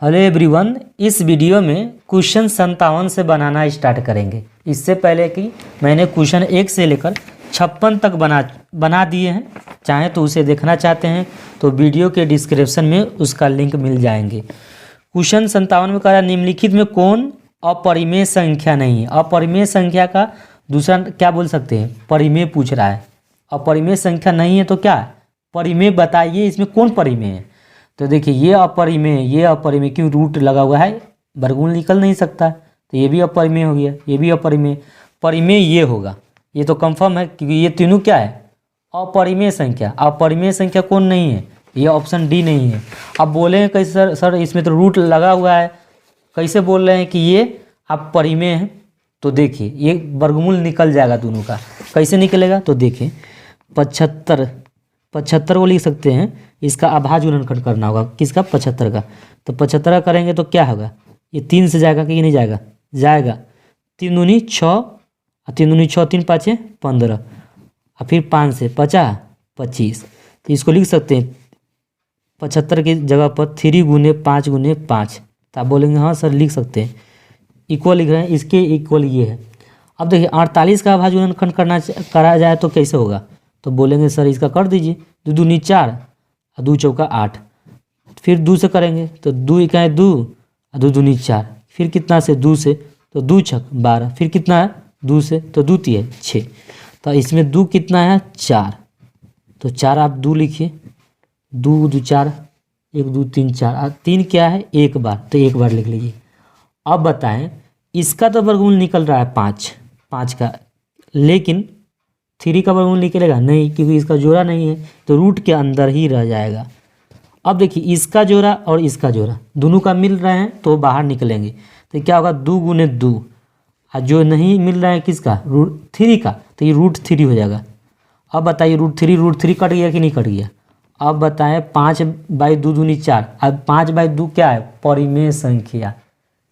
Hello everyone, इस video में question 57 से बनाना स्टार्ट करेंगे। इससे पहले कि मैंने क्वेश्चन 1 से लेकर 56 तक बना दिए हैं। चाहें तो उसे देखना चाहते हैं तो वीडियो के डिस्क्रिप्शन में उसका लिंक मिल जाएंगे। क्वेश्चन 57 में कह रहा है निम्नलिखित में कौन अपरिमेय संख्या नहीं है। अपरिमेय संख्या का दूसरा क्या बोल सकते हैं, परिमेय पूछ रहा है। अपरिमेय संख्या नहीं है तो क्या परिमेय बताइए, इसमें कौन परिमेय है। तो देखिए ये अपरिमेय क्यों रूट लगा हुआ है, वर्गमूल निकल नहीं सकता, तो ये भी अपरिमेय हो गया, ये भी अपरिमेय। परिमेय ये होगा, ये तो कंफर्म है क्योंकि ये तीनों क्या है अपरिमेय संख्या। अपरिमेय संख्या कौन नहीं है, ये ऑप्शन डी नहीं है। अब बोलेंगे कैसे सर इसमें तो रूट लगा हुआ है, कैसे बोल रहे हैं कि ये अपरिमेय है। तो देखिए ये वर्गमूल निकल जाएगा दोनों का। कैसे निकलेगा तो देखिए 75 को लिख सकते हैं, इसका अभाज्य गुणनखंड करना होगा किसका 75 का। तो 75 का करेंगे तो क्या होगा, ये 3 से जाएगा कि नहीं जाएगा, जाएगा। 3 दूनी 6 और 3 दूनी 6, 3 पाँचे 15 और फिर 5 से 50 25। तो इसको लिख सकते हैं 75 की जगह पर 3 गुने 5 गुने 5। तो आप बोलेंगे हाँ सर लिख सकते हैं, इक्वल लिख रहे हैं, इसके इक्वल ये है। अब देखिए 48 का अभाज्य गुणनखंड करा जाए तो कैसे होगा, तो बोलेंगे सर इसका कर दीजिए 2 दूनी 4 और 2 चौका 8। फिर 2 से करेंगे तो 2 इकाई 2 और 2 दूनी 4। फिर कितना से 2 से तो 2 छक 12। फिर कितना है 2 से तो 2 तिया 6। तो इसमें 2 कितना है 4, तो 4 आप 2 लिखिए, 2 2 4 1 2 3 4 और 3 क्या है एक बार, तो एक बार लिख लीजिए। अब बताएं इसका तो वर्गमूल निकल रहा है 5 का, लेकिन 3 का वर्गमूल निकलेगा नहीं क्योंकि इसका जोड़ा नहीं है, तो रूट के अंदर ही रह जाएगा। अब देखिए इसका जोड़ा और इसका जोड़ा दोनों का मिल रहे हैं तो बाहर निकलेंगे, तो क्या होगा 2 गुने 2 और जो नहीं मिल रहा है किसका रूट 3 का, तो ये रूट 3 हो जाएगा। अब बताइए रूट 3 कट गया कि नहीं कट गया। अब बताएं 5/2 दूनी 4। अब 5/2 क्या है परिमेय संख्या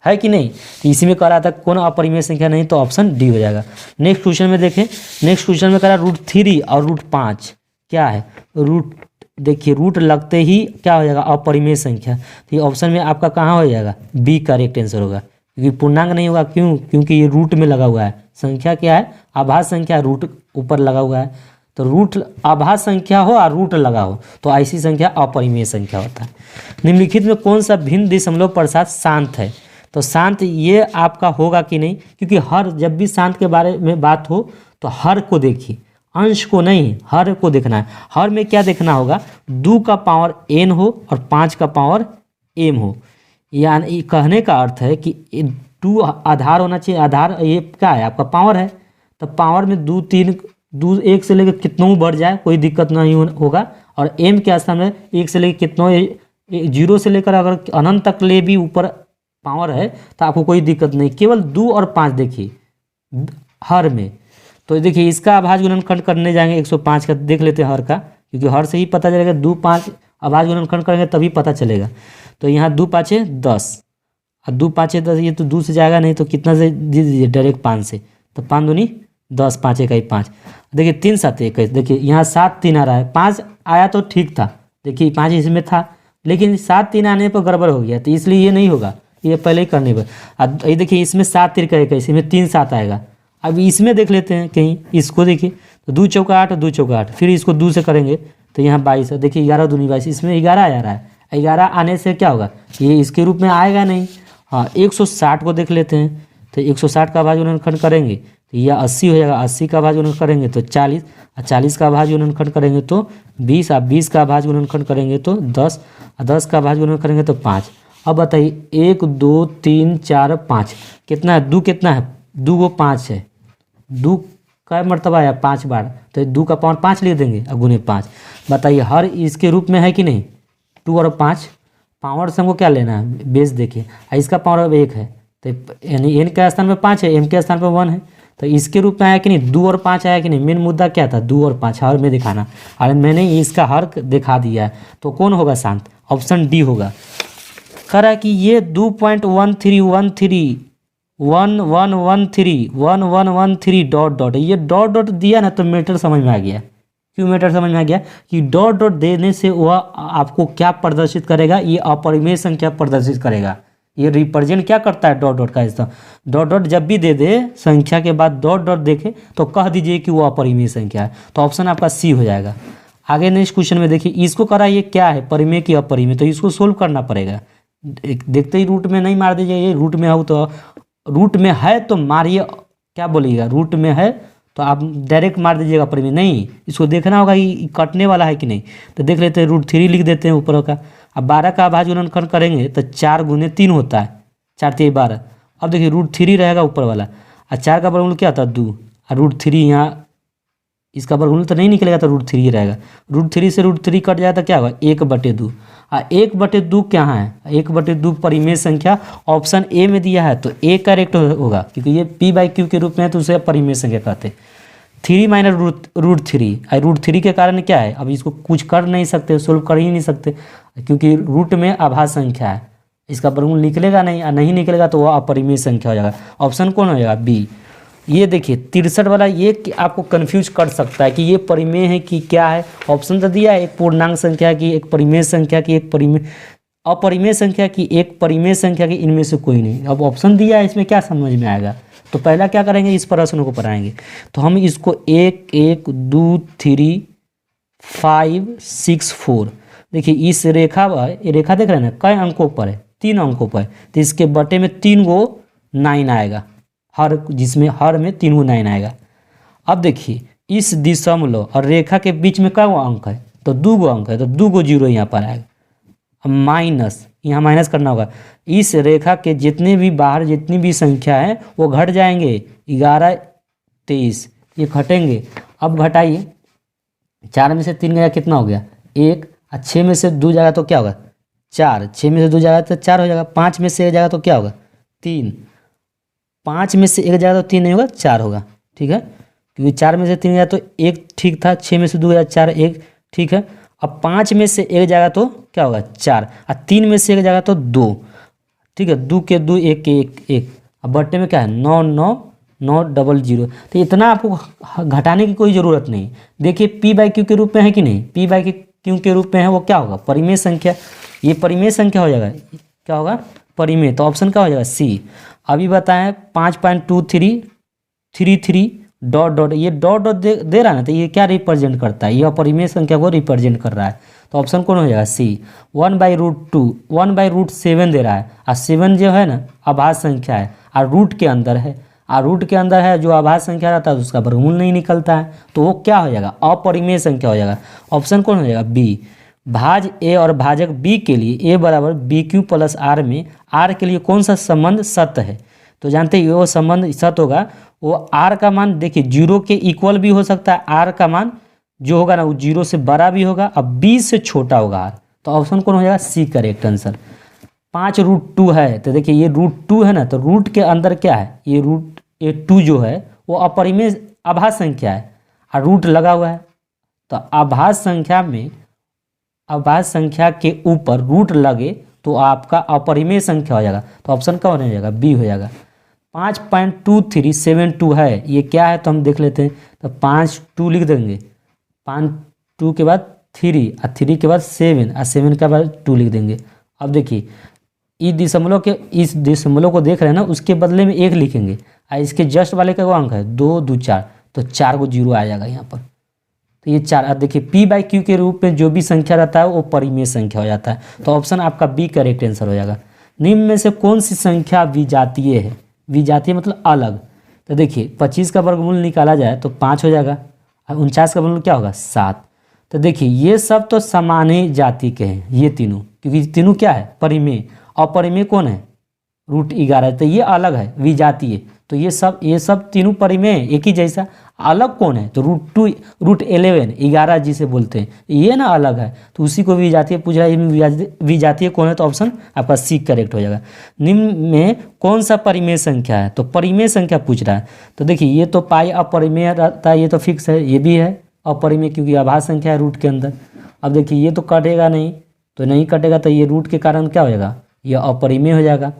है कि नहीं। तो इसी में कह रहा था कौन अपरिमेय संख्या नहीं, तो ऑप्शन डी हो जाएगा। नेक्स्ट क्वेश्चन में देखें, नेक्स्ट क्वेश्चन में कह रहा रूट 3 और रूट 5 क्या है रूट। देखिए रूट लगते ही क्या हो जाएगा अपरिमेय संख्या, तो ये ऑप्शन में आपका कहाँ हो जाएगा बी करेक्ट आंसर होगा, क्योंकि पूर्णांक नहीं होगा। क्यों, क्योंकि ये रूट में लगा हुआ है। संख्या क्या है आभाज्य संख्या, रूट ऊपर लगा हुआ है, तो रूट आभाज्य संख्या हो और रूट लगा हो तो ऐसी संख्या अपरिमेय संख्या होता है। निम्नलिखित में कौन सा भिन्न दशमलव प्रसाद शांत है, तो शांत ये आपका होगा कि नहीं, क्योंकि हर जब भी शांत के बारे में बात हो तो हर को देखिए, अंश को नहीं हर को देखना है। हर में क्या देखना होगा 2 का पावर n हो और 5 का पावर m हो। यानी कहने का अर्थ है कि 2 आधार होना चाहिए, आधार ये क्या है आपका पावर है, तो पावर में 2 3 2 1 से लेकर कितनों बढ़ जाए कोई दिक्कत नहीं होगा। और m के स्थान में 1 से लेकर कितनों 0 से लेकर अगर अनंत तक ले भी ऊपर पावर है तो आपको कोई दिक्कत नहीं। केवल 2 और 5 देखिए हर में, तो देखिए इसका अभाज्य गुणनखंड करने जाएंगे 105 का, देख लेते हैं हर का, क्योंकि हर से ही पता चलेगा 2 5 अभाज्य गुणनखंड करेंगे तभी पता चलेगा। तो यहाँ 2 5 10 और 2 5 10, ये तो 2 से जाएगा नहीं तो कितना से दे दीजिए डायरेक्ट 5 से, तो 5 दूनी 10 5 1 5। देखिए 3 7 21, देखिए यहाँ 7 3 आ रहा है, 5 आया तो ठीक था, देखिए 5 इसमें था, लेकिन 7 3 आने पर गड़बड़ हो गया, तो इसलिए ये नहीं होगा, ये पहले ही करने पर। ये देखिए इसमें 7 3 का 21, इसमें 3 7 आएगा। अब इसमें देख लेते हैं कहीं, इसको देखिए तो 2 चौका 8 2 चौका 8, फिर इसको 2 से करेंगे तो यहाँ 22 है। देखिए 11 दूनी 22, इसमें 11 आ रहा है, 11 आने से क्या होगा ये इसके रूप में आएगा नहीं। हाँ 160 को देख लेते हैं, तो 160 का अभाज्य गुणनखंड करेंगे तो यह 80 हो जाएगा, 80 का अभाज्य गुणनखंड करेंगे तो 40 और 40 का अभाज्य गुणनखंड करेंगे तो 20 और 20 का अभाज्य गुणनखंड करेंगे तो 10 और 10 का अभाज्य गुणनखंड करेंगे तो 5। अब बताइए 1 2 3 4 5 कितना है, 2 कितना है 2 को 5 है, 2 का मर्तबा है 5 बार, तो 2 का पावर 5 लिख देंगे और गुने 5। बताइए हर इसके रूप में है कि नहीं 2 और 5, पावर से हमको क्या लेना है बेस देखिए, इसका पावर 1 है, तो यानी n के स्थान पे 5 है, m के स्थान पे 1 है, तो इसके रूप में आया कि नहीं 2 और 5 आया कि नहीं। मेन मुद्दा क्या था 2 और 5 हर में दिखाना, और मैंने इसका हर दिखा दिया है, तो कौन होगा शांत, ऑप्शन डी होगा। कह रहा है कि ये 2.1313 1113 1113 डॉट डॉट, ये डॉट डॉट दिया ना तो मीटर समझ में आ गया, क्यू मेथड समझ में आ गया कि डॉट डॉट देने से वह आपको क्या प्रदर्शित करेगा, ये अपरिमेय संख्या प्रदर्शित करेगा। ये रिप्रेजेंट क्या करता है डॉट डॉट का हिस्सा, डॉट डॉट जब भी दे दे संख्या के बाद डॉट डॉट देखे तो कह दीजिए कि वो अपरिमेय संख्या है। तो ऑप्शन आपका सी हो जाएगा। आगे नेक्स्ट क्वेश्चन में देखिए, इसको करा ये क्या है, परिमेय की अपरिमेय, तो इसको सोल्व करना पड़ेगा। देखते ही रूट में नहीं मार दीजिए, ये रूट में हो तो रूट में है तो मारिए, क्या बोलिएगा, रूट में है तो आप डायरेक्ट मार दीजिएगा परिमेय, नहीं इसको देखना होगा कि कटने वाला है कि नहीं। तो देख लेते हैं, √3 लिख देते हैं ऊपर का। अब 12 का अभाज्य गुणनखंड करेंगे तो 4 × 3 होता है, 4 × 3 = 12। अब देखिए √3 रहेगा ऊपर वाला, और 4 का वर्गमूल क्या होता है 2, और √3 यहाँ इसका वर्गमूल तो नहीं निकलेगा तो √3 रहेगा। √3 से √3 कट जाए तो क्या होगा 1/2। 1/2 क्या है, 1/2 परिमेय संख्या ऑप्शन ए में दिया है तो ए करेक्ट होगा, क्योंकि ये p/q के रूप में है तो उसे परिमेय संख्या कहते हैं। 3 - √3, √3 के कारण क्या है, अब इसको कुछ कर नहीं सकते, सोल्व कर ही नहीं सकते, क्योंकि रूट में आभाज्य संख्या है, इसका वर्गमूल निकलेगा नहीं, और नहीं निकलेगा तो वह अपरिमेय संख्या हो जाएगा। ऑप्शन कौन हो जाएगा, बी। ये देखिए 63 वाला, ये आपको कंफ्यूज कर सकता है कि ये परिमेय है कि क्या है। ऑप्शन तो दिया है, एक पूर्णांक संख्या की, एक परिमेय संख्या की, एक परिमेय अपरिमेय संख्या की, एक परिमेय संख्या की, इनमें से कोई नहीं। अब ऑप्शन दिया है, इसमें क्या समझ में आएगा। तो पहला क्या करेंगे, इस प्रश्न को पढ़ाएंगे। तो हम इसको 1 1 2 3 5 6 4, देखिए इस रेखा पर, ये रेखा देख रहे हैं ना, कई अंकों पर है, 3 अंकों पर, तो इसके बटे में 3 गो 9 आएगा, हर जिसमें हर में 3 गो 9 आएगा। अब देखिए इस दशमलव और रेखा के बीच में क्या अंक है, तो 2 गो अंक है, तो 2 गो 0 यहाँ पर आएगा। अब माइनस, यहाँ माइनस करना होगा, इस रेखा के जितने भी बाहर जितनी भी संख्या है वो घट जाएंगे, 11 23 ये घटेंगे। अब घटाइए, 4 में से 3 गया कितना हो गया 1, और 6 में से 2 जाएगा तो क्या होगा 4, 6 में से 2 जाएगा तो 4 हो जाएगा। 5 में से 1 जाएगा तो क्या होगा 3, 5 में से 1 जाएगा तो 3 नहीं होगा 4 होगा, ठीक है, क्योंकि 4 में से 3 गया तो 1 ठीक था, 6 में से 2 गया 4 1 ठीक है। अब 5 में से 1 जाएगा तो क्या होगा 4, और 3 में से 1 जाएगा तो 2, ठीक है, 2 के 2 1 के 1 1। अब बट्टे में क्या है 9 9 9 00, तो इतना आपको घटाने की कोई ज़रूरत नहीं। देखिए p/q के रूप में है कि नहीं, p/q के रूप में है, वो क्या होगा परिमेय संख्या, ये परिमेय संख्या हो जाएगा, क्या होगा परिमेय, तो ऑप्शन क्या हो जाएगा सी। अभी बताएं 5.2333 डॉट डॉट, ये डॉट डॉट दे रहा है ना, तो ये क्या रिप्रेजेंट करता है, ये अपरिमेय संख्या को रिप्रेजेंट कर रहा है। तो ऑप्शन कौन हो जाएगा सी। 1/√2, 1/√7 दे रहा है, और 7 जो है ना अभाज्य संख्या है, और रूट के अंदर है, और रूट के अंदर है जो अभाज्य संख्या रहता है तो उसका वर्गमूल नहीं निकलता है, तो वो क्या हो जाएगा अपरिमेय संख्या हो जाएगा। ऑप्शन कौन हो जाएगा बी। भाज ए और भाजक बी के लिए a = BQ + R में R के लिए कौन सा संबंध सत्य है, तो जानते हैं वो संबंध सत्य होगा, वो R का मान देखिए 0 के इक्वल भी हो सकता है, R का मान जो होगा ना वो 0 से बड़ा भी होगा, अब 20 से छोटा होगा R, तो ऑप्शन कौन हो जाएगा सी करेक्ट आंसर। 5√2 है, तो देखिए ये √2 है ना, तो रूट के अंदर क्या है, ये √2 जो है वो अपरिमेय अभाज्य संख्या है, और रूट लगा हुआ है, तो अभाज्य संख्या में अभाज्य संख्या के ऊपर रूट लगे तो आपका अपरिमेय संख्या हो जाएगा, तो ऑप्शन क्या हो जाएगा बी हो जाएगा। 5.2372 है, ये क्या है तो हम देख लेते हैं, तो 5 2 लिख देंगे, 5 2 के बाद 3, और 3 के बाद 7, और 7 के बाद 2 लिख देंगे। अब देखिए इस दशमलव को देख रहे हैं ना, उसके बदले में 1 लिखेंगे, और इसके जस्ट वाले का अंक है 2 2 4, तो 4 को 0 आ जाएगा यहाँ पर, तो ये 4। अब देखिए p/q के रूप में जो भी संख्या रहता है वो परिमेय संख्या हो जाता है, तो ऑप्शन आपका बी करेक्ट आंसर हो जाएगा। निम्न में से कौन सी संख्या विजातीय है, विजातीय मतलब अलग, तो देखिए 25 का वर्गमूल निकाला जाए तो 5 हो जाएगा, और 49 का वर्गमूल क्या होगा 7। तो देखिए ये सब तो समान जाति के हैं ये तीनों, क्योंकि तीनों क्या है परिमेय, अपरिमेय कौन है √11, तो ये अलग है विजातीय, तो ये सब तीनों परिमेय एक ही जैसा, अलग कौन है तो √11 11 जिसे बोलते हैं, ये ना अलग है, तो उसी को विजातीय पूछ रहा है, विजातीय कौन है, तो ऑप्शन आपका सी करेक्ट हो जाएगा। निम्न में कौन सा परिमेय संख्या है, तो परिमेय संख्या पूछ रहा है, तो देखिए ये तो पाई अपरिमेय रहता है, ये तो फिक्स है, ये भी है अपरिमेय क्योंकि अभाज्य संख्या है रूट के अंदर। अब देखिए ये तो कटेगा नहीं, तो नहीं कटेगा, तो ये रूट के कारण क्या हो जाएगा ये अपरिमेय हो जाएगा,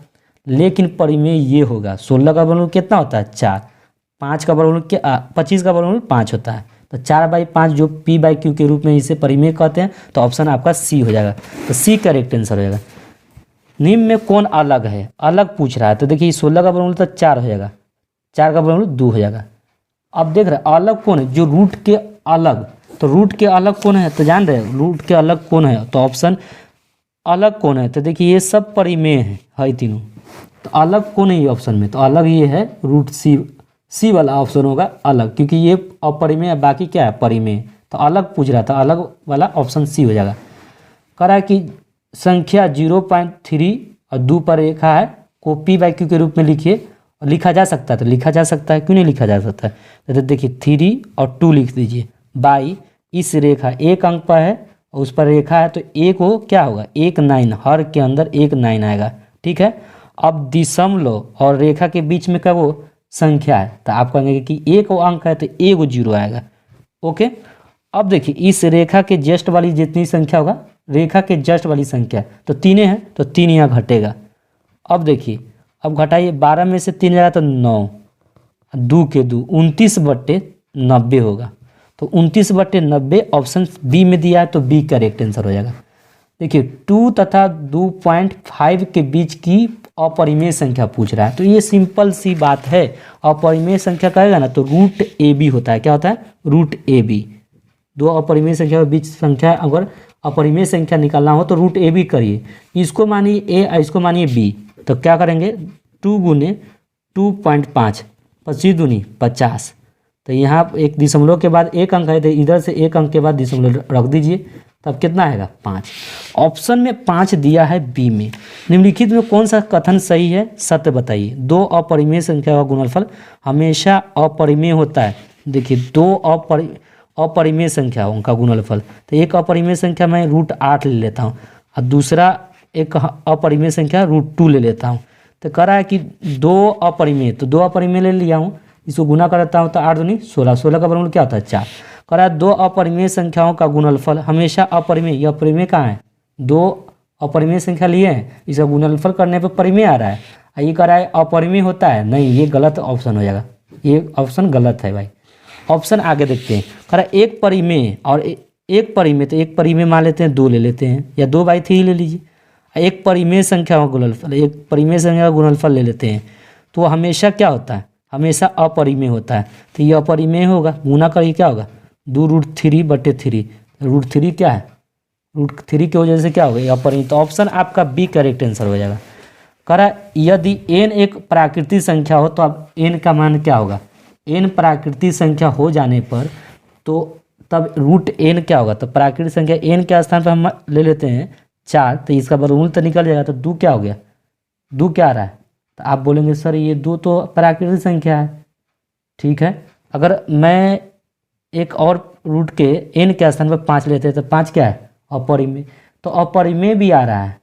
लेकिन परिमेय ये होगा। 16 का वर्गमूल कितना होता है 4, 5 का वर्गमूल 25 का वर्गमूल 5 होता है, तो 4/5 जो p/q के रूप में इसे परिमेय कहते हैं, तो ऑप्शन आपका सी हो जाएगा। तो सी करेक्ट आंसर हो जाएगा। निम्न में कौन अलग है, अलग पूछ रहा है, तो देखिए 16 का वर्गमूल तो 4 हो जाएगा, 4 का वर्गमूल 2 हो जाएगा। अब देख रहे हैं अलग कौन है, जो रूट के अलग, तो रूट के अलग कौन है, तो जान रहे हैं रूट के अलग कौन है, तो ऑप्शन अलग कौन है, तो देखिए ये सब परिमेय है तीनों, तो अलग कौन है ये ऑप्शन में, तो अलग ये है रूट सी वाला ऑप्शन होगा अलग, क्योंकि ये अपरिमेय है, बाकी क्या है परिमेय, तो अलग पूछ रहा था, अलग वाला ऑप्शन सी हो जाएगा। कह रहा है कि संख्या 0.3 और 2 पर रेखा है को p/q के रूप में लिखिए, और लिखा जा सकता है, तो लिखा जा सकता है, क्यों नहीं लिखा जा सकता है, तो देखिए 3 और 2 लिख दीजिए बाई इस रेखा 1 अंक पर है और उस पर रेखा है, तो एक वो क्या होगा 1 9, हर के अंदर 1 9 आएगा, ठीक है। अब दशमलव और रेखा के बीच में क्या वो संख्या है, तो आप कहेंगे कि एक वो अंक है तो एक वो 0 आएगा, ओके। अब देखिए इस रेखा के जस्ट वाली जितनी संख्या होगा, रेखा के जस्ट वाली संख्या तो 3 है, तो 3 यहाँ घटेगा। अब देखिए अब घटाइए, 12 में से 3 जाएगा तो 9, 2 के 2 29/90 होगा, तो 29/90 ऑप्शन बी में दिया है, तो बी करेक्ट आंसर हो जाएगा। देखिए 2 तथा 2.5 के बीच की अपरिमेय संख्या पूछ रहा है, तो ये सिंपल सी बात है, अपरिमेय संख्या कहेगा ना तो रूट ए बी होता है, क्या होता है रूट ए बी। दो अपरिमेय संख्या के बीच संख्या अगर अपरिमेय संख्या निकालना हो तो रूट ए बी करिए, इसको मानिए ए और इसको मानिए बी, तो क्या करेंगे 2 गुने 2.5, 25 दूनी 50, तो यहाँ एक दशमलव के बाद एक अंक है, तो इधर से एक अंक के बाद दशमलव रख दीजिए, तब कितना आएगा 5। ऑप्शन में 5 दिया है बी में। निम्नलिखित में कौन सा कथन सही है, सत्य बताइए। दो अपरिमेय संख्या का गुणनफल हमेशा अपरिमेय होता है। देखिए दो अपरिमेय संख्या उनका गुणनफल, तो एक अपरिमेय संख्या मैं √8 ले लेता हूँ और दूसरा एक अपरिमेय संख्या √2 ले लेता हूँ। तो कह रहा है कि दो अपरिमेय, तो दो अपरिमेय ले लिया हूँ, इसको गुना करता हूँ तो 8 दूनी 16, 16 का वर्गमूल क्या होता है 4। कह रहा है दो अपरिमेय संख्याओं का गुणनफल हमेशा अपरिमेय, यह अपरिमेय कहाँ है, दो अपरिमेय संख्या लिए हैं, इसका गुणनफल करने पर परिमेय आ रहा है, ये कह रहा है अपरिमेय होता है, नहीं ये गलत ऑप्शन हो जाएगा, ये ऑप्शन गलत है भाई। ऑप्शन आगे देखते हैं, कह रहा है एक परिमेय और एक परिमेय, तो एक परिमेय मान लेते हैं 2 ले लेते हैं, या 2/3 ले लीजिए। एक परिमेय संख्या का गुणनफल, एक परिमेय संख्या का गुणनफल ले लेते हैं, तो हमेशा क्या होता है, हमेशा अपरिमेय होता है, तो ये अपरिमेय होगा, गुना करिए क्या होगा 2√3/3, √3 क्या है, √3 की वजह से क्या होगा ये अपरिमेय, तो ऑप्शन आपका बी करेक्ट आंसर हो जाएगा। कह रहा है यदि n एक प्राकृतिक संख्या हो तो अब n का मान क्या होगा, n प्राकृतिक संख्या हो जाने पर तो तब √n क्या होगा, तो प्राकृतिक संख्या n के स्थान पर हम ले लेते हैं 4, तो इसका वर्गमूल तो निकल जाएगा, तो 2 क्या हो गया, 2 क्या आ रहा है, तो आप बोलेंगे सर ये 2 तो प्राकृतिक संख्या है, ठीक है। अगर मैं एक और रूट के n के स्थान पर 5 लेते हैं तो 5 क्या है अपरिमेय, तो अपरिमेय भी आ रहा है,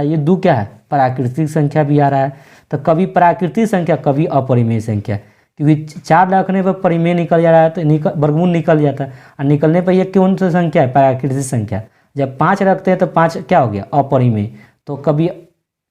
ये 2 क्या है प्राकृतिक संख्या भी आ रहा है, तो कभी प्राकृतिक संख्या कभी अपरिमेय संख्या, क्योंकि 4 रखने पर परिमेय निकल जा रहा है, तो वर्गमूल निकल जाता है, और निकलने पर यह कौन सी संख्या है प्राकृतिक संख्या। जब 5 रखते हैं तो 5 क्या हो गया अपरिमेय, तो कभी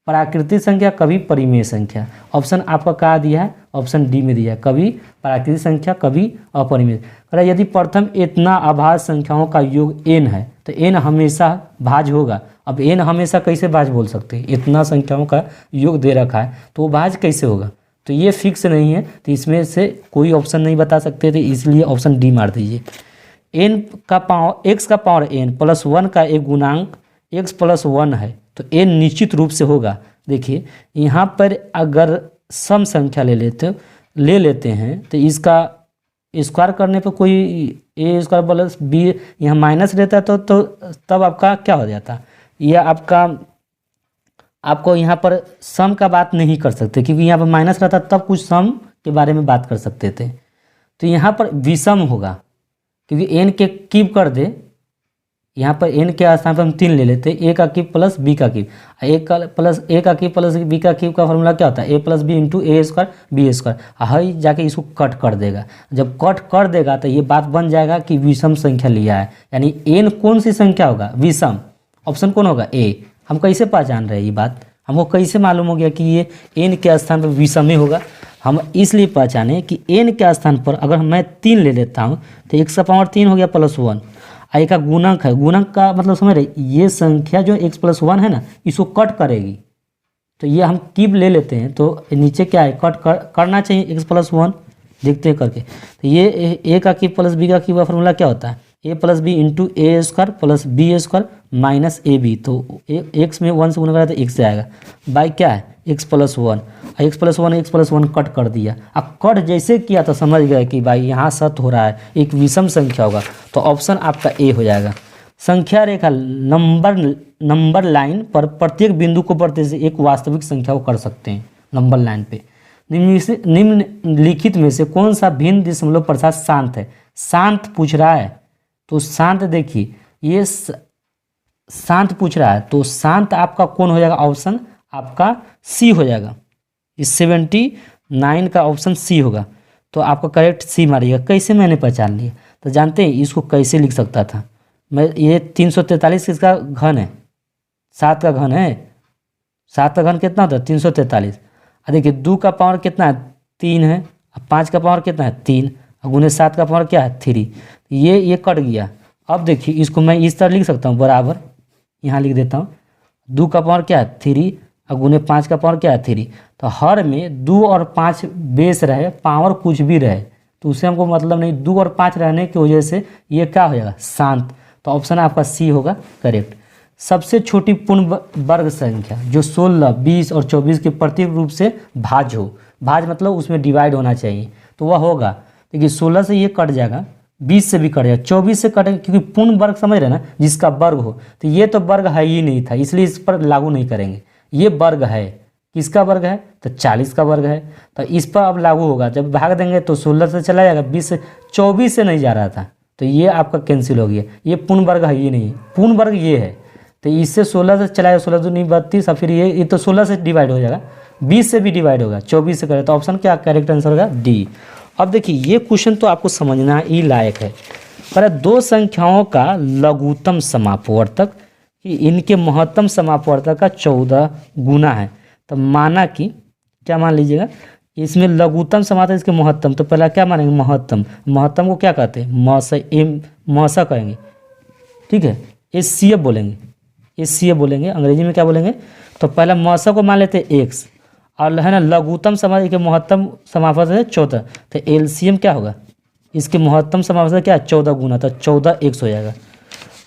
प्राकृतिक संख्या कभी परिमेय संख्या। ऑप्शन आपका कहाँ दिया है, ऑप्शन डी में दिया है, कभी प्राकृतिक संख्या कभी अपरिमेय। अरे यदि प्रथम इतना अभाज्य संख्याओं का योग n है तो n हमेशा भाज्य होगा। अब n हमेशा कैसे भाज्य बोल सकते हैं, इतना संख्याओं का योग दे रखा है तो वो भाज्य कैसे होगा, तो ये फिक्स नहीं है, तो इसमें से कोई ऑप्शन नहीं बता सकते थे, इसलिए ऑप्शन डी मार दीजिए। n का पावर x का पावर n प्लस 1 का एक गुणांक x प्लस 1 है, तो n निश्चित रूप से होगा। देखिए यहाँ पर अगर सम संख्या ले लेते हैं तो इसका स्क्वायर करने पर कोई a स्क्वायर प्लस b यहाँ माइनस रहता है, तो तब आपका क्या हो जाता, यह आपको यहाँ पर सम का बात नहीं कर सकते, क्योंकि यहाँ पर माइनस रहता तब कुछ सम के बारे में बात कर सकते थे। तो यहाँ पर विषम होगा, क्योंकि n के क्यूब कर दे, यहाँ पर n के स्थान पर हम 3 ले लेते हैं, a का क्यूब प्लस b का क्यूब, a का क्यूब प्लस b का क्यूब का फॉर्मूला क्या होता है a plus b into a square b square, हाई जाके इसको कट कर देगा। जब कट कर देगा तो ये बात बन जाएगा कि विषम संख्या लिया है, यानी n कौन सी संख्या होगा विषम, ऑप्शन कौन होगा a। हम कैसे पहचान रहे हैं ये बात, हमको कैसे मालूम हो गया कि ये n के स्थान पर विषम ही होगा, हम इसलिए पहचाने कि n के स्थान पर अगर मैं 3 ले लेता हूँ तो x का पावर 3 हो गया +1। आई का गुणक है, गुणक का मतलब समझ रहे, ये संख्या जो x + 1 है ना इसको कट करेगी, तो ये हम कीप ले लेते हैं, तो नीचे क्या है कट करना चाहिए x + 1, देखते हैं करके। तो ये a का कीप प्लस b का कीप का फॉर्मूला क्या होता है, a + b × a² + b² - ab, तो x में 1 से गुणा करा तो x से आएगा, बाई क्या है x + 1, x + 1 कट कर दिया। अब कट जैसे किया तो समझ गए कि भाई यहाँ सत हो रहा है, एक विषम संख्या होगा, तो ऑप्शन आपका ए हो जाएगा। संख्या रेखा नंबर लाइन पर प्रत्येक बिंदु को बढ़ते से एक वास्तविक संख्या को कर सकते हैं नंबर लाइन पे। निम्नलिखित में से कौन सा भिन्न दशमलव प्रसाद शांत है, शांत पूछ रहा है, तो शांत देखिए ये शांत पूछ रहा है, तो शांत आपका कौन हो जाएगा, ऑप्शन आपका सी हो जाएगा। इस 79 का ऑप्शन सी होगा, तो आपका करेक्ट सी मारिएगा। कैसे मैंने पहचान लिया, तो जानते हैं इसको कैसे लिख सकता था मैं, ये 343 किसका घन है, 7 का घन है, 7 का घन कितना होता है 343। और देखिए 2 का पावर कितना है 3 है, 5 का पावर कितना है 3, और गुने 7 का पावर क्या है 3, ये कट गया। अब देखिए इसको मैं इस तरह लिख सकता हूँ, बराबर यहाँ लिख देता हूँ, 2 का पावर क्या है 3 और गुने 5 का पावर क्या है 3, तो हर में 2 और 5 बेस रहे, पावर कुछ भी रहे तो उससे हमको मतलब नहीं, 2 और 5 रहने की वजह से ये क्या हो जाएगा शांत, तो ऑप्शन आपका सी होगा करेक्ट। सबसे छोटी पूर्ण वर्ग संख्या जो 16, 20 और 24 के प्रत्येक रूप से भाज्य हो, भाज्य मतलब उसमें डिवाइड होना चाहिए, तो वह होगा, देखिए 16 से ये कट जाएगा, 20 से भी कट जाएगा, 24 से कटेगा, क्योंकि पूर्ण वर्ग समझ रहे ना जिसका वर्ग हो, तो ये तो वर्ग है ही नहीं था इसलिए इस पर लागू नहीं करेंगे। ये वर्ग है, किसका वर्ग है तो 40 का वर्ग है, तो इस पर अब लागू होगा। जब भाग देंगे तो 16 से चला जाएगा, 20 से 24 से नहीं जा रहा था, तो ये आपका कैंसिल हो गया, ये पूर्ण वर्ग है ये नहीं, पूर्ण वर्ग ये है, तो इससे 16 से चलाएगा, 16 दूनी 32 और फिर ये तो 16 से डिवाइड हो जाएगा, 20 से भी डिवाइड होगा, 24 से करे, तो ऑप्शन क्या करेक्ट आंसर होगा डी। अब देखिए ये क्वेश्चन तो आपको समझना ही लायक है, पर दो संख्याओं का लघुत्तम समापवर्तक कि इनके महत्तम समापवर्तक का 14 गुना है, तो माना कि क्या मान लीजिएगा, इसमें लघुत्तम समापवर्तक इसके महत्तम, तो पहला क्या मानेंगे महत्तम, महत्तम को क्या कहते हैं मौसा कहेंगे, ठीक है, HCF बोलेंगे, HCF बोलेंगे, अंग्रेजी में क्या बोलेंगे, तो पहला मौसा को मान लेते हैं x, और है ना लघुत्तम समापवर्तक के महत्तम समापवर्तक है 14, तो LCM क्या होगा, इसके महत्तम समापवर्तक क्या है 14 गुना, तो 14x हो जाएगा।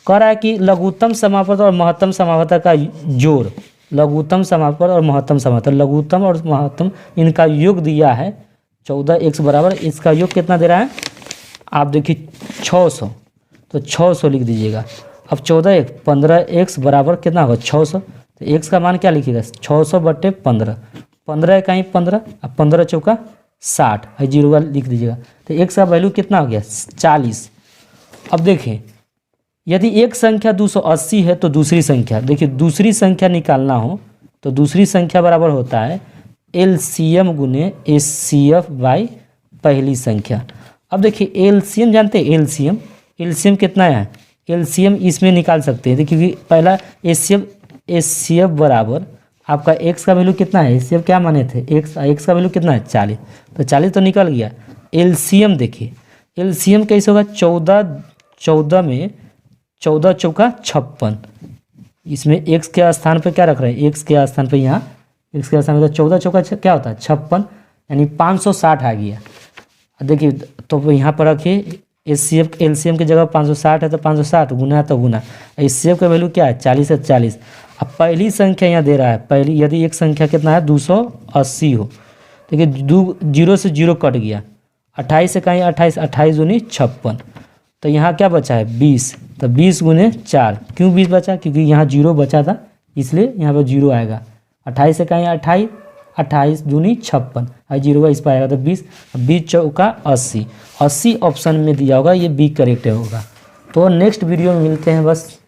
कह रहा है कि लघुत्तम समापवर्तक और महत्तम समापवर्तक का जोड़, लघुत्तम समापवर्तक और महत्तम समापवर्तक, लघुत्तम और महत्तम इनका योग दिया है 14x बराबर, इसका योग कितना दे रहा है आप देखिए 600, तो 600 लिख दीजिएगा। अब 14x 15x बराबर कितना होगा 600, तो x का मान क्या लिखिएगा 600/15, 15 कहीं 15, अब 15 चौका 60, है 0 लिख दीजिएगा, तो x का वैल्यू कितना हो गया 40। अब देखिए यदि एक संख्या 280 है तो दूसरी संख्या, देखिए दूसरी संख्या निकालना हो तो दूसरी संख्या बराबर होता है LCM गुने HCF बाई पहली संख्या। अब देखिए LCM जानते हैं, LCM कितना है, LCM इसमें निकाल सकते हैं, देखिए क्योंकि पहला HCF बराबर आपका x का वैल्यू कितना है, HCF क्या माने थे x का वैल्यू कितना है 40, तो 40 तो निकल गया। LCM देखिए LCM कैसे होगा 14 में 14 चौका 56, इसमें x के स्थान पे क्या रख रहे हैं, x के स्थान पे यहाँ x के स्थान पे 14 चौका क्या होता है 56, यानी 560 आ गया। देखिए तो यहाँ पर रखिए LCM की जगह 560 है तो 560 गुना है तो गुना, HCF का वैल्यू क्या है 40 है 40। अब पहली संख्या यहाँ दे रहा है, पहली यदि एक संख्या कितना है 280 हो, देखिए 0 से 0 कट गया, 28 से कहीं 28 दूनी 56, तो यहाँ क्या बचा है 20, तो 20 गुने 4, क्यों 20 बचा क्योंकि यहाँ 0 बचा था इसलिए यहाँ पर 0 आएगा, 28 से कहीं 28 दूनी 56, 0 इस पर आएगा तो 20, 20 चौका 80 ऑप्शन में दिया होगा, ये बी करेक्ट होगा। तो नेक्स्ट वीडियो में मिलते हैं बस।